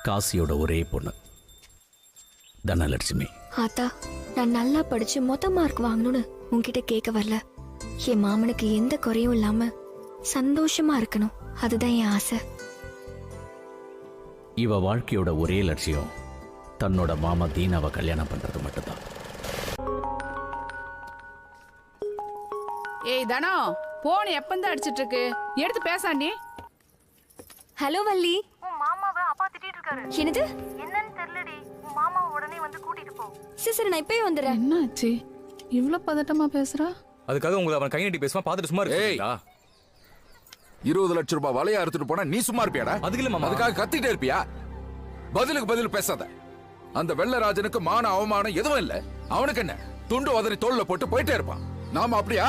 காசியோட ஒரே பொண்ணு தனலட்சுமி. ஆத்தா, நான் நல்லா படிச்சு மொத்த மார்க் வாங்கணும்னு உன்கிட்ட கேட்க வரல. என் மாமனுக்கு எந்த குறையும் இல்லாம சந்தோஷமா இருக்கணும், அதுதான் என் ஆசை. இவ வாழ்க்கையோட ஒரே லட்சியம் தன்னோட மாமா தீனாவை கல்யாணம் பண்றது மட்டும்தான். ஏய் தனோ, போன் எப்பந்தான் அடிச்சிட்டு இருக்கு, எடுத்து பேசாண்டி. ஹலோ வள்ளி. உன் மாமாவை அப்பா திட்டிட்டு இருக்காரு. என்னது? என்னன்னு தெரியலடி. உன் மாமாவை உடனே வந்து கூட்டிட்டு போ. சரி, நான் இப்பவே வந்துடுறேன். என்னாச்சு இவ்ளோ பதட்டமா பேசுறா? அதுக்காக உங்களை அவன் கை நீட்டி பேசுவான், பார்த்துட்டு சும்மா இருக்கீங்களா? 20 லட்சம் ரூபாய் வலைய அறுத்துட்டு போனா நீ சும்மா இருப்பியாடா? அதுக்கு இல்ல மாமா, அதுக்காக கத்திட்டே இருப்பியா? பதிலுக்கு பதில் பேசாத. அந்த வெள்ளராஜனுக்கு மான அவமானம் எதுவும் இல்ல. அவனுக்கு என்ன, துண்டு உதறி தோல்ல போட்டு போயிட்டே இருப்பான். நாம அப்படியா?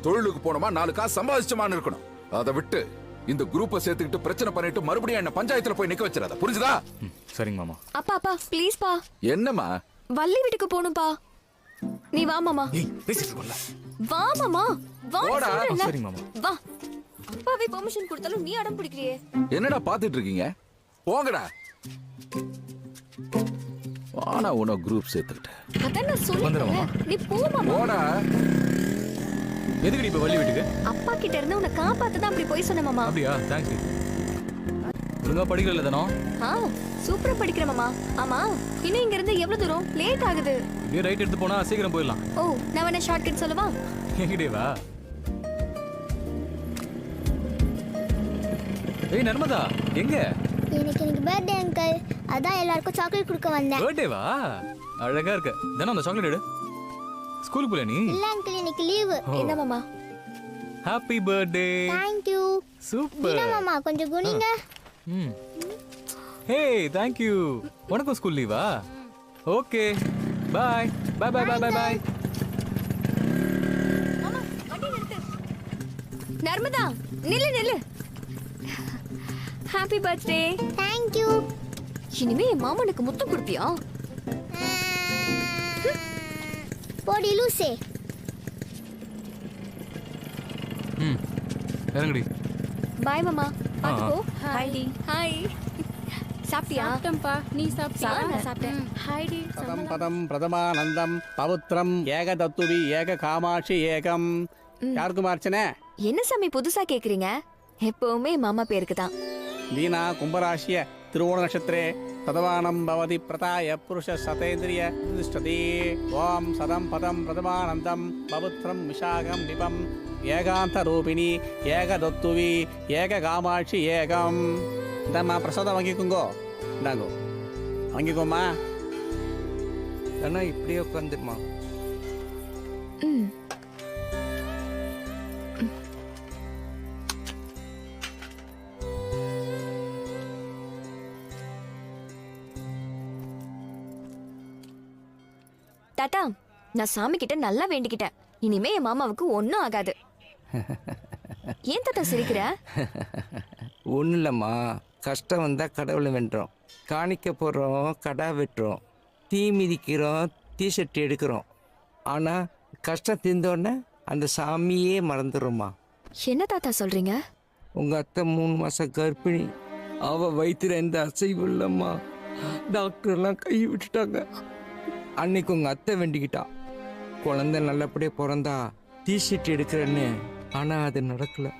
தொழிலுக்கு போனோமா 4 காசு சம்பாதிச்சோமான்னு இருக்கணும். அதை விட்டு இந்த குரூப்பை சேர்த்துக்கிட்டு பிரச்சனை பண்ணிட்டு மறுபடியும் என்ன பஞ்சாயத்துல போய் நிக்க வச்சிடாத, புரிஞ்சுதா? சரிங்க மாமா. அப்பா அப்பா ப்ளீஸ் பா. என்னம்மா? வள்ளி வீட்டுக்கு போகணும்பா. நீ வா மாமா. பேசிட்டு இருக்கோம்ல, வா மாமா, வா. போடா. சரிங்க மாமா. வா. அப்பாவே பெர்மிஷன் கொடுத்தாலும் நீ அடம் பிடிக்கிறியே. என்னடா பாத்துட்டு இருக்கீங்க? போங்கடா. வானா உன குரூப் சேர்த்துக்கிட்ட. அதான் நான் வந்துடுறேன் சொல்லிட்டேன், நீ போ மாமா. போடா. எதுக்கு நீ இப்ப வள்ளி வீட்டுக்கு? அப்பா கிட்ட இருந்து உன்னை காப்பாத்ததான் அப்படி போய் சொன்ன மாமா. அப்படியா? தேங்க்ஸ். ஒழுங்கா படிக்கல தானோ? சூப்பரா படிக்கிற மாமா. ஆமா, இன்னும் இங்க இருந்து எவ்வளவு தூரம்? லேட் ஆகுது. நீ ரைட் எடுத்து போனா சீக்கிரம் போயிடலாம். ஓ, நான் வேணா ஷார்ட் கட் சொல்லவா? என்கிட்டே வா. ஏய் நர்மதா, எங்க? எனக்கு பர்த்டே அங்கிள், அதான் எல்லாருக்கும் சாக்லேட் கொடுக்க வந்தேன். பர்த்டேவா? அழகா இருக்கு. தானே அந்த சாக்லேட் எடு. ஸ்கூலுக்கு போல நீ? இல்ல அங்கிள், இன்னைக்கு லீவு. என்ன மாமா? Happy birthday. Thank you. Super. என்ன மாமா கொஞ்சம் குனிங்க. Hey, thank you. உனக்கும் ஸ்கூல் லீவா? Okay. Bye bye bye bye bye bye. மாமா, வண்டி நிறுத்து. நர்மதா, நில்லு நில்லு. Happy birthday. Thank you. இனிமே என் மாமனுக்கு முத்தம் கொடுப்பியா? போடி லூசே. இறங்குடி. பாய் மாமா, பாத்துக்கோ. ஹாய் டி. ஹாய். சாப்பிட்டியா? சாப்பிட்டேன்ப்பா, நீ சாப்பிட்டியா? நான் சாப்பிட்டேன். ஹாய் டி. பதம் பதம் பிரதமானந்தம் பவித்ரம் ஏக தத்துவி ஏக காமாட்சி ஏகம். யாருக்கும் அர்ச்சனை? என்ன சாமி புதுசா கேக்குறீங்க? எப்பவுமே மாமா பேருக்கு தான். வீணா கும்பராசிய திருவோண நட்சத்திரே சதவானம் பவதி பிரதாய புருஷ சதேந்திரிய திஷ்டதி. ஓம் சதம் பதம் பிரதமானந்தம் பவித்ரம் விஷாகம் நிபம் ஏகாந்த ரூபிணி ஏக தத்துவி ஏக காமாட்சி ஏகம். இந்தம்மா பிரசாதம் வாங்கிக்கோங்கோ. இந்தாங்கோ வாங்கிக்கோமா. ஆனா இப்படியே உட்காந்துருமா. தாத்தா, நான் சாமி கிட்ட நல்லா வேண்டிக்கிட்டேன். இனிமே என் மாமாவுக்கு ஒன்னும் ஆகாது. ஏன் தாத்தா சிரிக்கிற? ஒன்றும் இல்லைம்மா, கஷ்டம் வந்தால் கடவுளை வென்றோம், காணிக்க போடுறோம், கடா வெட்டுறோம், தீ மிதிக்கிறோம், தீசட்டி எடுக்கிறோம். ஆனால் கஷ்டம் தீர்ந்தோடனே அந்த சாமியே மறந்துடுறோம்மா. என்ன தாத்தா சொல்றீங்க? உங்கள் அத்தை 3 மாதம் கர்ப்பிணி. அவள் வயிற்றுல எந்த அசைவும் இல்லைம்மா. டாக்டர்லாம் கை விட்டுட்டாங்க. அன்னைக்கு உங்கள் அத்தை வேண்டிக்கிட்டா, குழந்தை நல்லபடியாக பிறந்தா தீசட்டி எடுக்கிறேன்னு. ஆனால் அது நடக்கலை.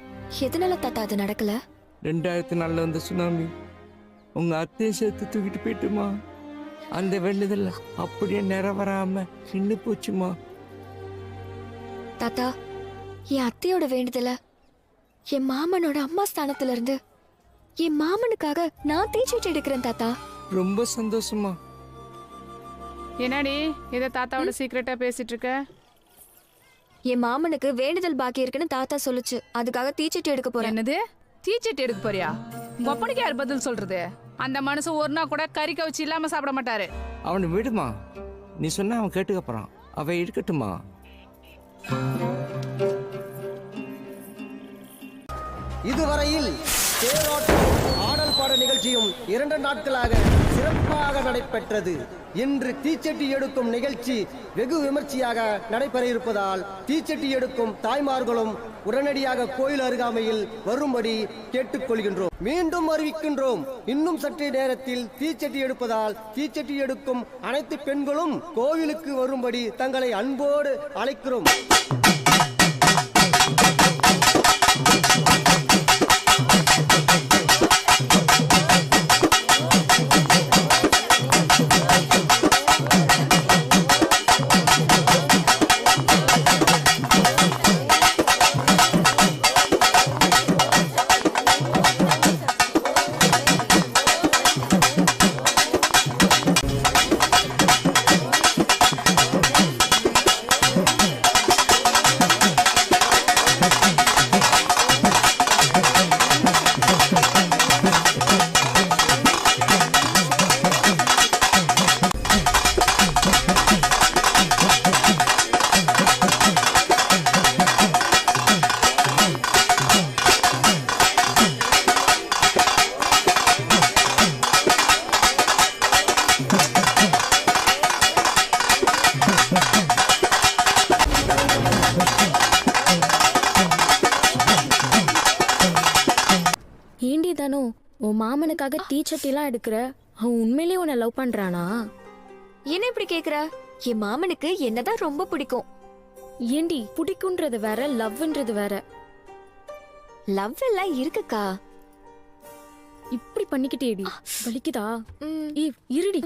எதனால தாத்தா அது நடக்கல? 2004 வந்த சுனாமி உங்க அத்தையை சேர்த்து தூக்கிட்டு போயிட்டுமா. அந்த வேண்டுதல் அப்படியே நிறைவேறாம நின்று போச்சுமா. தாத்தா, என் அத்தையோட வேண்டுதல என் மாமனோட அம்மா ஸ்தானத்துல இருந்து என் மாமனுக்காக நான் தீச்சீட்டு எடுக்கிறேன் தாத்தா. ரொம்ப சந்தோஷமா. என்னடி இத தாத்தாவோட சீக்ரெட்டா பேசிட்டு இருக்க? என் மாமனுக்கு வேண்டுதல் பாக்கி இருக்குன்னு தாத்தா சொல்லுச்சு, அதுக்காக தீச்சீட்டு எடுக்க போறேன். என்னது? தீச்சட்டி எடுக்க போறியா? ஒப்பனுக்கு யார் பதில் சொல்றது? அந்த மனுஷன் ஒரு நாள் கூட கறி கவுச்சி இல்லாம சாப்பிட மாட்டாரு. அவனை விடுமா, நீ சொன்னா அவன் கேட்டுக்க போறான். அவன் இருக்கட்டுமா. இதுவரையில் தேரோட்டம் ஆடல் பாட நிகழ்ச்சி நிகழ்ச்சியும் 2 நாட்களாக சிறப்பாக நடைபெற்றது. இன்று தீச்சட்டி எடுக்கும் நிகழ்ச்சி வெகு விமர்சையாக நடைபெற இருப்பதால் தீச்சட்டி எடுக்கும் தாய்மார்களும் உடனடியாக கோயில் அருகாமையில் வரும்படி கேட்டுக்கொள்கின்றோம். மீண்டும் அறிவிக்கின்றோம், இன்னும் சற்றே நேரத்தில் தீச்சட்டி எடுப்பதால் தீச்சட்டி எடுக்கும் அனைத்து பெண்களும் கோவிலுக்கு வரும்படி தங்களை அன்போடு அழைக்கிறோம். ஏண்டி தானோ உன் மாமனுக்காக டீச்சர்ட்டிலாம் எடுக்கிற? அவன் உண்மையிலேயே உன்னை லவ் பண்றானா? என்ன இப்படி கேக்குற? என் மாமனுக்கு என்னதான் ரொம்ப பிடிக்கும். ஏண்டி பிடிக்கும்ன்றது வேற, லவ்ன்றது வேற. லவ் எல்லாம் இருக்குக்கா. இப்படி பண்ணிக்கிட்டேடி வலிக்குதா? இருடி.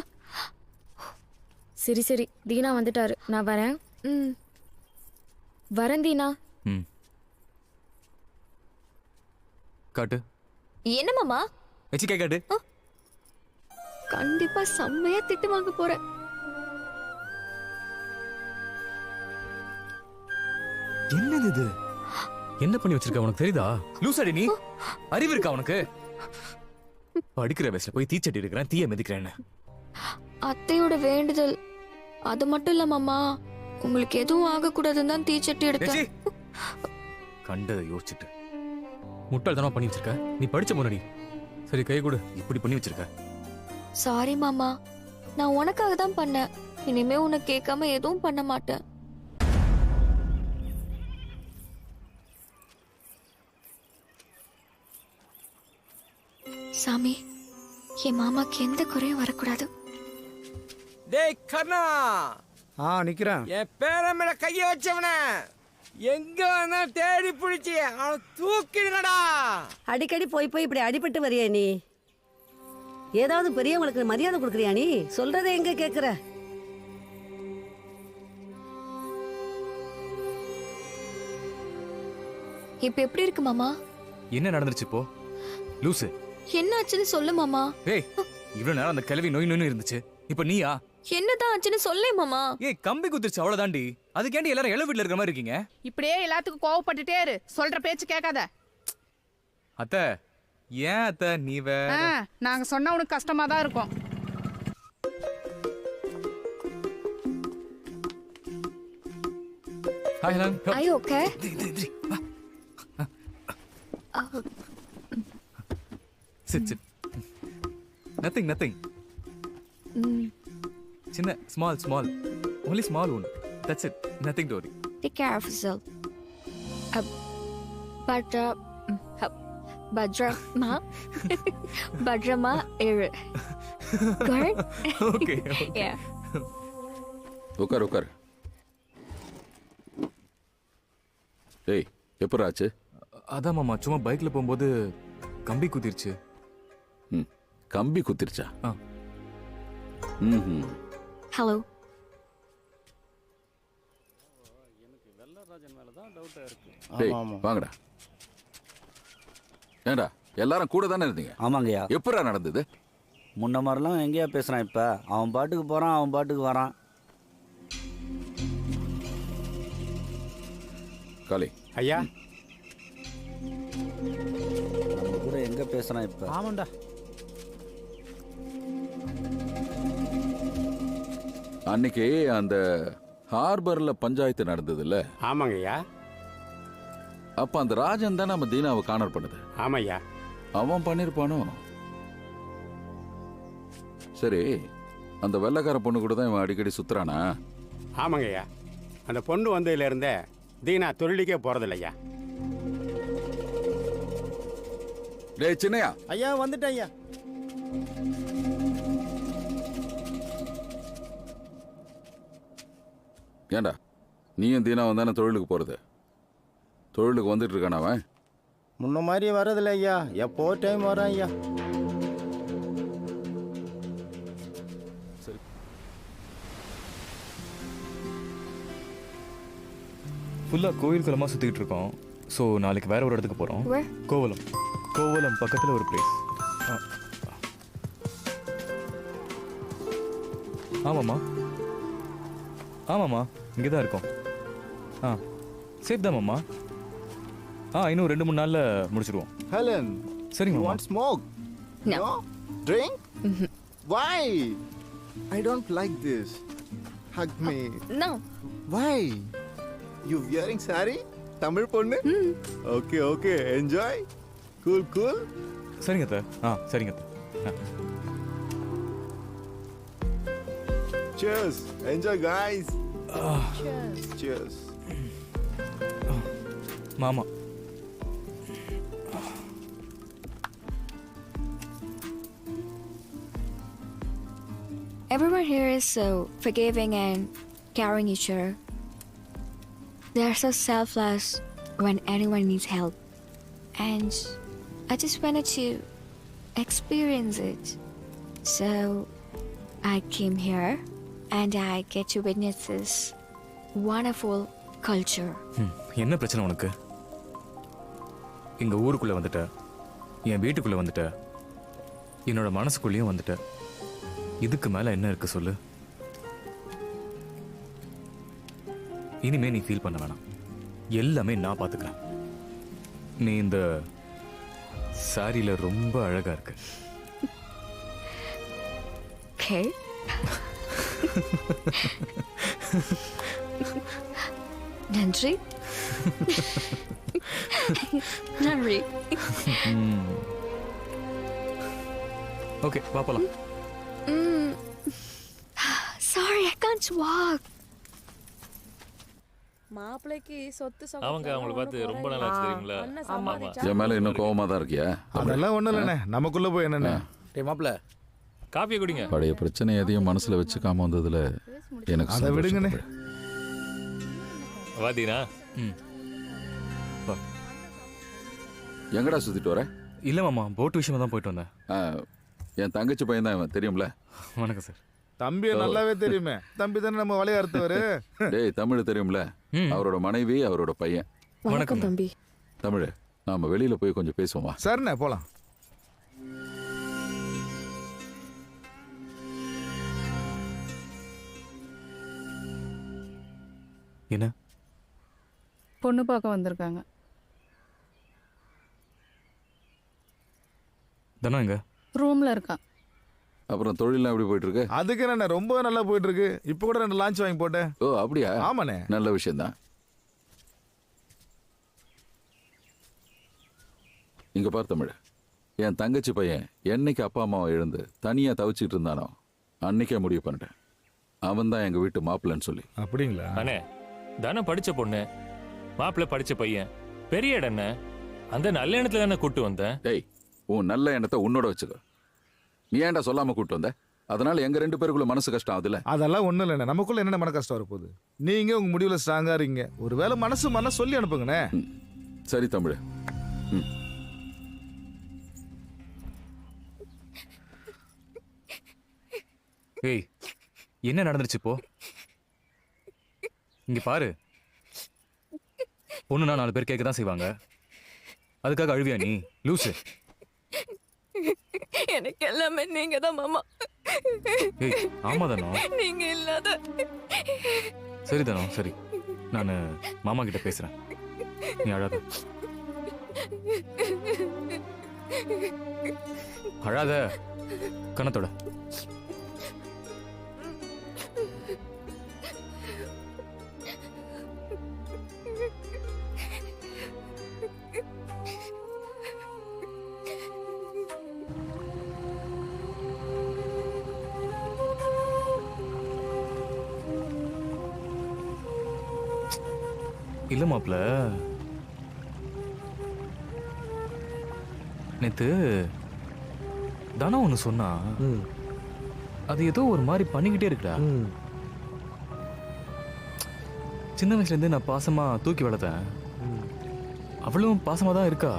சரி சரி, தீனா வந்துட்டாரு, நான் வரேன். வரேன் தீனா. காட்டு. என்ன மாமா? கை காட்டு. கண்டிப்பா செம்மையா திட்டு வாங்க போறேன். என்னது இது? என்ன பண்ணி வச்சிருக்க உனக்கு தெரியுதா? லூசாடி நீ? அறிவு இருக்கா உனக்கு? படிக்கிற வயசுல போய் தீச்சட்டி இருக்கிறேன், தீய மிதிக்கிறேன்னு. அத்தையோட வேண்டுதல் அது மட்டும் இல்ல மாமா, உங்களுக்கு எதுவும் ஆக கூடாதுன்னு தான் தீச்சட்டி எடுத்தேன். கண்டதை யோசிச்சுட்டு முட்டாள்தனமா பண்ணி வச்சிருக்க. நீ படிச்ச முன்னாடி. சரி கை கொடு. இப்படி பண்ணி வச்சிருக்க. சாரி மாமா, நான் உனக்காக தான் பண்ணேன். இனிமே உன்னை கேட்காம எதுவும் பண்ண மாட்டேன். சாமி, என் மாமாக்கு எந்த குறையும் வரக்கூடாது. டேய் கண்ணா, நிக்கிறேன். என் பேர மேல கைய வச்சவன எங்க வந்தா தேடி பிடிச்சி அவன் தூக்கிடுங்கடா. அடிக்கடி போய் போய் இப்படி அடிபட்டு வரியா நீ? ஏதாவது பெரியவங்களுக்கு மரியாதை கொடுக்குறியா நீ? சொல்றதை எங்க கேக்குற? இப்ப எப்படி இருக்கு மாமா? என்ன நடந்துருச்சு இப்போ? லூசு, என்ன ஆச்சுன்னு சொல்லு மாமா. ஏய், இவ்வளவு நேரம் அந்த கிழவி நோய் நோய்னு இருந்துச்சு, இப்ப நீயா? என்னதான் ஆச்சுன்னு சொல்லே மாமா. ஏய், கம்பி குத்துருச்சு அவ்வளவுதாண்டி. அதுக்கேண்டி எல்லாரும் எழ வீட்டுல இருக்கிற மாதிரி இருக்கீங்க? இப்படியே எல்லாத்துக்கும் கோவப்பட்டுட்டே இரு, சொல்ற பேச்சு கேட்காத. அத்தை, ஏன் அத்தை நீ வேற? நாங்க சொன்னா உனக்கு கஷ்டமா தான் இருக்கும். Hi hello. Are you okay? Sit. Nothing. சின்ன small. Only small one. That's it. Nothing to worry. Take care of yourself. Badrama iru. Good? Okay. Yeah. உட்கார். ஏய், எப்பராச்சு? அதான் மாமா, சும்மா பைக்ல போகும்போது கம்பி குத்திருச்சு. கம்பி குத்திருச்சா? Hello. டேய், வாங்கடா. ஏண்டா, எல்லாரும் கூட தானே இருந்தீங்க? ஆமாங்கய்யா. எப்பரா நடந்தது? முன்ன மாதிரிலாம் எங்கேயா பேசுறான் இப்ப? அவன் பாட்டுக்கு போறான், அவன் பாட்டுக்கு வரான். காளி ஐயா, நம்ம கூட எங்க பேசுறான் இப்ப? ஆமாண்டா. அன்னைக்கு அந்த ஹார்பர்ல பஞ்சாயத்து நடந்தது இல்ல? ஆமாங்கய்யா. அப்ப அந்த ராஜன் தான் நம்ம தீனாவை காணர் பண்ணது. ஆமாய்யா. அவன் பண்ணிருப்பானோ? சரி, அந்த வெள்ளைக்கார பொண்ணு கூட தான் இவன் அடிக்கடி சுத்துறானா? ஆமாங்க ஐயா, அந்த பொண்ணு வந்ததுலேருந்தே தீனா தொழிலுக்கே போகிறதில்லையா. டேய் சின்னையா, ஐயா வந்துட்டேன் ஐயா. ஏண்டா நீயும் தீனா வந்தானே தொழிலுக்கு போறது? தொழிலுக்கு வந்துட்டு இருக்கான அவன்? முன்ன மாதிரி வரதில்லை ஐயா, எப்போ டைம் வரேன் ஐயா. ஃபுல்லாக கோயில் குளமாக சுற்றிக்கிட்டு இருக்கோம். ஸோ நாளைக்கு வேற ஒரு இடத்துக்கு போகிறோம். Where? கோவலம். கோவலம் பக்கத்தில் ஒரு பிளேஸ். ஆமாம்மா, ஆமாம்மா, இங்கே தான் இருக்கோம். ஆ சேஃப் தான் மாமா. இன்னும் 2-3 நாளில் முடிச்சிடுவோம். Helen, சரிங்க you மாமா. want smoke? No. Drink? Why? I don't like this. Hug me. No. Why? You wearing sari? Tamil பொண்ணு? Okay, okay. Enjoy. Cool, cool. சரிங்க அத்தை. சரிங்க அத்தை. Cheers. Enjoy, guys. Cheers. Cheers. மாமா, Everyone here is so forgiving and caring each other. They are so selfless when anyone needs help. And I just wanted to experience it. So I came here and I get to witness this wonderful culture. என்ன பிரச்சனை உனக்கு? எங்கள் ஊருக்குள்ளே வந்துட்ட, என் வீட்டுக்குள்ளே வந்துட்ட, என்னோட மனசுக்குள்ளேயும் வந்துட்ட. இதுக்கு மேலே என்ன இருக்கு சொல்லு? இனிமே நீ ஃபீல் பண்ண வேணாம், எல்லாமே நான் பார்த்துக்கிறேன். நீ இந்த சாரியில ரொம்ப அழகா இருக்கு. Okay. நன்றி. நன்றி. ஓகே, வா போலாம். Sorry, I can't walk. மாப்பிளைக்கு சொத்து அவங்க அவங்கள பார்த்து ரொம்ப நாள் ஆச்சு தெரியுங்களா? ஆமா. என் மேல இன்னும் கோவமா தான் இருக்கியா? அதெல்லாம் ஒண்ணும் இல்லைண்ணே, நமக்குள்ள போய் என்னண்ணே. டேய் மாப்பிள்ள, காஃபி குடிங்க. பழைய பிரச்சனை எதையும் மனசுல வச்சுக்காம வந்ததுல எனக்கு அதை விடுங்கண்ணே. வாதீனா? எங்கடா சுத்திட்டு வர? இல்லை மாமா, போட் விஷயமா தான் போயிட்டு வந்தேன். என் தங்கச்சி பையன் தான் தெரியும்ல. வணக்கம் சார். தம்பியை நல்லாவே தெரியுமே, தம்பி தானே நம்ம வலைய அறுத்தவரு. டேய் தமிழ் தெரியும்ல, அவரோட மனைவி அவரோட பையன். வணக்கம் தம்பி. தமிழ், நாம வெளியில போய் கொஞ்சம் பேசுவோமா? சரிண்ணே, போலாம். என்ன? பொண்ணு பார்க்க வந்திருக்காங்க. தானே எங்க? ரூம்ல இருக்கா. அப்புறம் தொழிலாம் எப்படி போயிட்டு இருக்கு? அதுக்கு என்ன, ரொம்ப நல்லா போயிட்டு இருக்கு. இப்போ கூட 2 லான்ச் வாங்கி போட்டேன். ஓ அப்படியா? ஆமாண்ணே. நல்ல விஷயம் தான். இங்க பார் தமிழ், என் தங்கச்சி பையன் என்னைக்கு அப்பா அம்மாவை எழுந்து தனியா தவிச்சிட்டு இருந்தானோ அன்னைக்கே முடிவு பண்ணிட்டேன். அவன் தான் எங்க வீட்டு மாப்பிள்ளைன்னு சொல்லி. அப்படிங்களா? அண்ணே, தானே படிச்ச பொண்ணு, மாப்பிள்ளை படிச்ச பையன், பெரிய இடம் என்ன? அந்த நல்ல எண்ணத்துல தானே கூட்டு வந்தேன். டேய், உன் நல்ல எண்ணத்தை உன்னோட வச்சுக்கோ. நீ ஏன்டா சொல்லாம கூட்டு வந்த? அதனால எங்க 2 பேருக்குள்ள மனசு கஷ்டம் ஆகுதுல. அதெல்லாம் ஒண்ணும் இல்லைண்ணே, நமக்குள்ள என்ன மன கஷ்டம் வரப்போகுது? நீங்க உங்க முடிவுல ஸ்ட்ராங்கா இருக்கீங்க. ஒருவேளை மனசு சொல்லி அனுப்புங்கண்ணே. சரி தமிழ். ஏய், என்ன நடந்துருச்சு இப்போ? இங்க பாரு, பொண்ணுனா 4 பேர் கேட்க தான் செய்வாங்க. அதுக்காக அழுவியா நீ? லூசு. எனக்கு எல்லாமே நீங்க தான் மாமா. ஏய், ஆமா தானோ? நீங்க இல்லாத. சரி தானோ, சரி, நான் மாமா கிட்ட பேசுறேன். நீ அழாத, அழாத. கணத்தோட இல்ல மாப்ள, நேத்து தானா ஒன்று சொன்னா, அது ஏதோ ஒரு மாதிரி பண்ணிக்கிட்டே இருக்குடா. சின்ன வயசுலேருந்து நான் பாசமா தூக்கி வளர்த்தேன். அவளும் பாசமா தான் இருக்கா.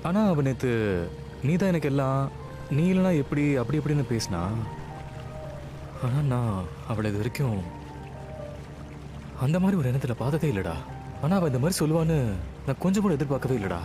ஆனா அவ நேத்து நீ தான் எனக்கு எல்லாம், நீ இல்லைனா எப்படி அப்படி எப்படின்னு பேசினா. ஆனா நான் அவளை இது வரைக்கும் அந்த மாதிரி ஒரு எண்ணத்துல பார்த்ததே இல்லடா. ஆனா அவ இந்த மாதிரி சொல்லுவான்னு நான் கொஞ்சம் கூட எதிர்பார்க்கவே இல்லடா.